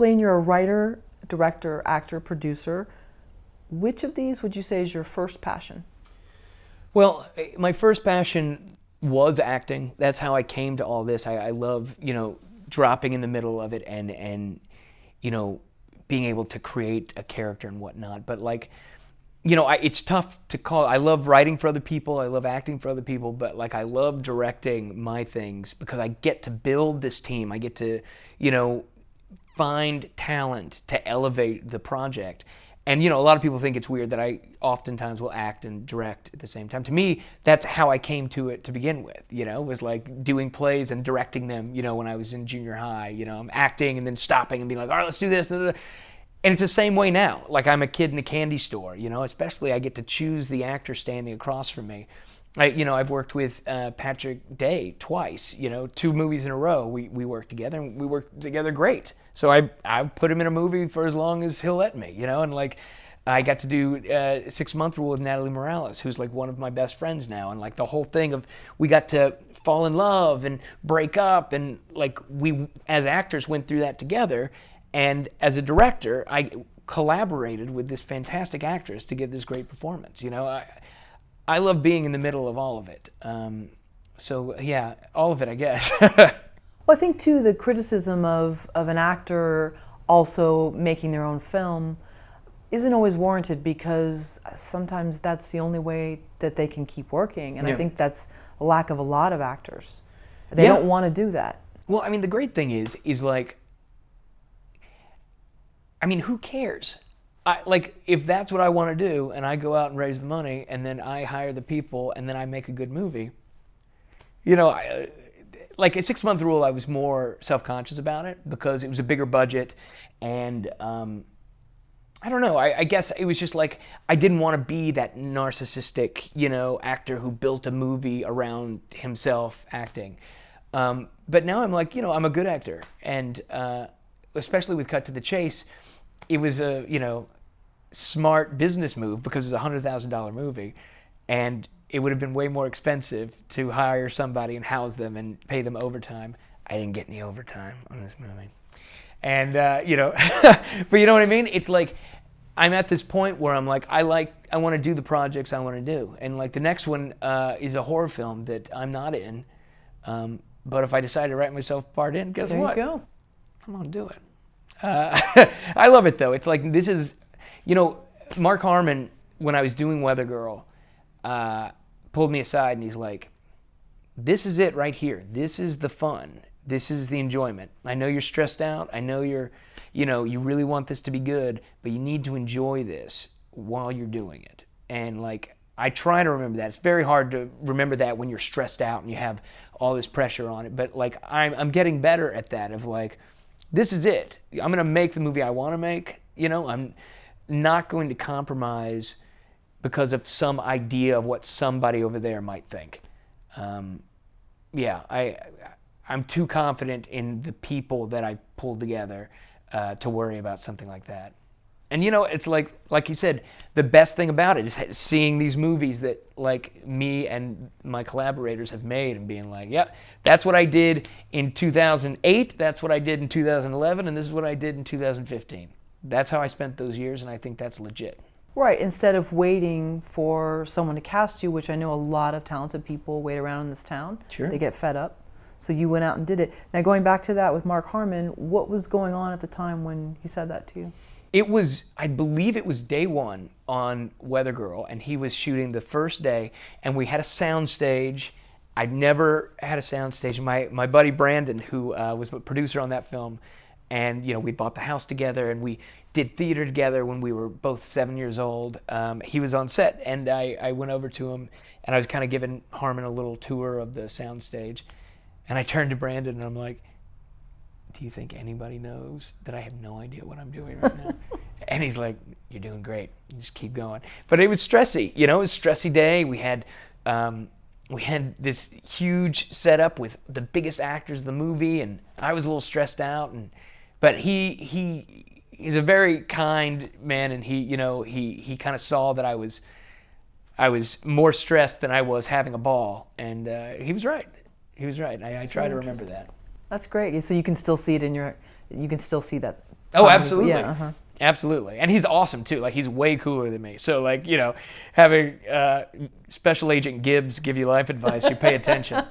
Blayne, you're a writer, director, actor, producer. Which of these would you say is your first passion? Well, my first passion was acting. That's how I came to all this. I love, dropping in the middle of it and being able to create a character and whatnot. But it's tough to call. I love writing for other people. I love acting for other people. But I love directing my things because I get to build this team. I get to, find talent to elevate the project. And, a lot of people think it's weird that I oftentimes will act and direct at the same time. To me, that's how I came to it to begin with, was doing plays and directing them, when I was in junior high. I'm acting and then stopping and being like, all right, let's do this. And it's the same way now. I'm a kid in a candy store, especially I get to choose the actor standing across from me. I've worked with Patrick Day twice, 2 movies in a row. We worked together and we worked together great. So I put him in a movie for as long as he'll let me, and I got to do 6 Month Rule with Natalie Morales, who's one of my best friends now. And the whole thing of we got to fall in love and break up and we as actors went through that together. And as a director, I collaborated with this fantastic actress to give this great performance. I love being in the middle of all of it. So yeah, all of it, I guess. Well, I think too the criticism of an actor also making their own film isn't always warranted because sometimes that's the only way that they can keep working. And I think that's a lack of a lot of actors. They don't want to do that. Well, the great thing is who cares? If that's what I want to do and I go out and raise the money and then I hire the people and then I make a good movie, a 6 Month Rule, I was more self-conscious about it because it was a bigger budget and I don't know, I guess it was just I didn't want to be that narcissistic, actor who built a movie around himself acting. But now I'm I'm a good actor and especially with Cut to the Chase, it was a, smart business move because it was a $100,000 movie and it would have been way more expensive to hire somebody and house them and pay them overtime. I didn't get any overtime on this movie. And, but you know what I mean? It's I'm at this point where I'm I want to do the projects I want to do. And the next one is a horror film that I'm not in. But if I decide to write myself a part in, guess what? There you go. I'm going to do it. I love it though. It's this is, Mark Harmon, when I was doing Weather Girl, pulled me aside and he's this is it right here. This is the fun. This is the enjoyment. I know you're stressed out. I know you really want this to be good, but you need to enjoy this while you're doing it. And I try to remember that. It's very hard to remember that when you're stressed out and you have all this pressure on it. But I'm getting better at that of this is it. I'm going to make the movie I want to make. I'm not going to compromise because of some idea of what somebody over there might think. I'm too confident in the people that I pulled together to worry about something like that. And it's like you said, the best thing about it is seeing these movies that me and my collaborators have made and being yep, that's what I did in 2008, that's what I did in 2011, and this is what I did in 2015. That's how I spent those years, and I think that's legit. Right, instead of waiting for someone to cast you, which I know a lot of talented people wait around in this town. Sure. They get fed up. So you went out and did it. Now going back to that with Mark Harmon, what was going on at the time when he said that to you? It was, I believe it was day one on Weather Girl, and he was shooting the first day, and we had a sound stage. I'd never had a sound stage. My buddy Brandon, who was a producer on that film, and we bought the house together, and we did theater together when we were both 7 years old. He was on set, and I went over to him, and I was kind of giving Harmon a little tour of the sound stage, and I turned to Brandon, and I'm do you think anybody knows that I have no idea what I'm doing right now? And he's you're doing great. Just keep going. But it was stressy. It was a stressy day. We had this huge setup with the biggest actors of the movie, and I was a little stressed out. But he's a very kind man, and he kind of saw that I was more stressed than I was having a ball, and he was right. He was right. I try to remember that. That's great. So you can still see it you can still see that Oh, absolutely. Yeah. Uh-huh. Absolutely. And he's awesome too. Like, he's way cooler than me. So, like, you know, having Special Agent Gibbs give you life advice, you pay attention.